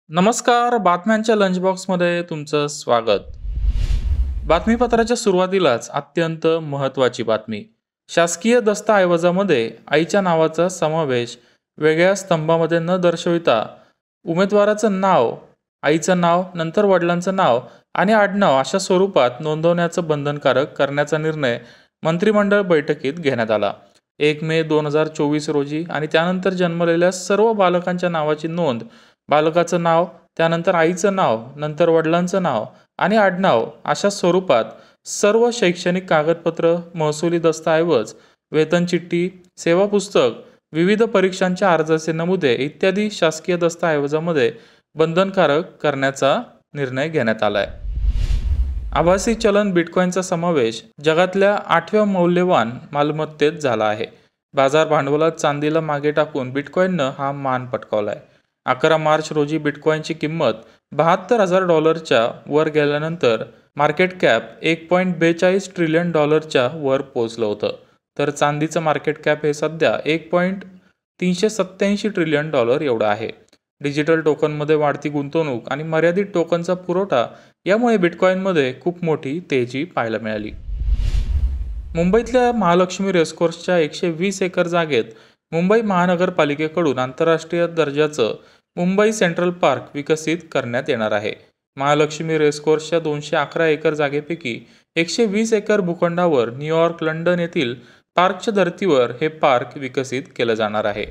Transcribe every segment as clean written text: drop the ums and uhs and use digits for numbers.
नमस्कार. बातम्यांच्या लंच बॉक्समध्ये तुमचं स्वागत. बातमीपत्राच्या सुरुवातीलाच अत्यंत महत्त्वाची बातमी. शासकीय दस्तऐवजामध्ये आईच्या नावाचा समावेश वेगळ्या स्तंभामध्ये न दर्शविता उमेदवाराचं नाव, आईचं नाव, नंतर वडिलांचं नाव आणि आडनाव अशा स्वरूपात नोंदवण्याचं बंधनकारक करण्याचा निर्णय मंत्रिमंडळ बैठकीत घेण्यात आला. 1 मे 2024 रोजी आणि त्यानंतर जन्मलेल्या सर्व बालकांच्या नावाची नोंद, बालकाचं नाव, त्यानंतर आईचं नाव, नंतर वडिलांचं नाव आणि आडनाव अशा स्वरूपात सर्व शैक्षणिक कागदपत्र, महसुली दस्तऐवज, वेतन चिठ्ठी, सेवा पुस्तक, विविध परीक्षांच्या अर्जाचे नमुने इत्यादी शासकीय दस्तऐवजामध्ये बंधनकारक करण्याचा निर्णय घेण्यात आलाय. आभासी चलन बिटकॉईनचा समावेश जगातल्या 8व्या मौल्यवान मालमत्तेत झाला आहे. बाजार भांडवलात चांदीला मागे टाकून बिटकॉईननं हा मान पटकावलाय. 11 मार्च रोजी बिटकॉईनची किंमत $72,000च्या वर गेल्यानंतर मार्केट कॅप $1.42 ट्रिलियन वर पोहोचलं होतं. तर चांदीचं मार्केट कॅप हे सध्या $1.387 ट्रिलियन एवढं आहे. डिजिटल टोकनमध्ये वाढती गुंतवणूक आणि मर्यादित टोकनचा पुरवठा यामुळे बिटकॉईनमध्ये खूप मोठी तेजी पाहायला मिळाली. मुंबईतल्या महालक्ष्मी रेसकोर्सच्या 120 एकर जागेत मुंबई महानगरपालिकेकडून आंतरराष्ट्रीय दर्जाचं मुंबई सेंट्रल पार्क विकसित करण्यात येणार आहे. महालक्ष्मी रेसकोर्सच्या 211 एकर जागेपैकी 120 एकर भूखंडावर न्यूयॉर्क, लंडन येथील पार्कच्या धर्तीवर हे पार्क विकसित केलं जाणार आहे.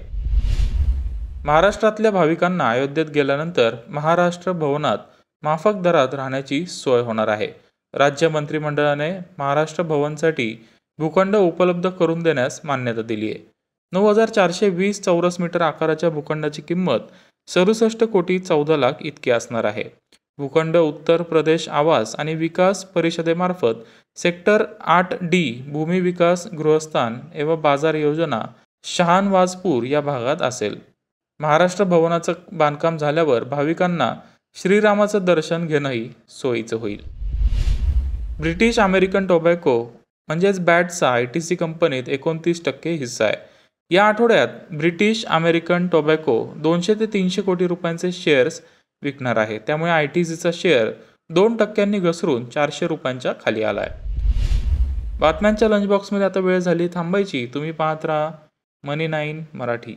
महाराष्ट्रातल्या भाविकांना अयोध्येत गेल्यानंतर महाराष्ट्र भवनात माफक दरात राहण्याची सोय होणार आहे. राज्य मंत्रिमंडळाने महाराष्ट्र भवनसाठी भूखंड उपलब्ध करून देण्यास मान्यता दिली आहे. 9,420 चौरस मीटर आकाराच्या भूखंडाची किंमत 67 कोटी 14 लाख इतकी असणार आहे. भूखंड उत्तर प्रदेश आवास आणि विकास परिषदेमार्फत सेक्टर 8D भूमी विकास गृहस्थान एवं बाजार योजना शहानवाजपूर या भागात असेल. महाराष्ट्र भवनाचं बांधकाम झाल्यावर भाविकांना श्रीरामाचं दर्शन घेणंही सोयीचं होईल. ब्रिटिश अमेरिकन टोबॅको म्हणजेच बॅटचा ITC कंपनीत 29% हिस्सा आहे. या आठवड्यात ब्रिटिश अमेरिकन टोबॅको 200 ते 300 कोटी रुपयांचे शेअर्स विकणार आहे. त्यामुळे ITCचा शेअर 2% घसरून ₹400 खाली आलाय. बातम्यांच्या लंच बॉक्समध्ये आता वेळ झाली थांबायची. तुम्ही पाहत राहा मनी 9 मराठी.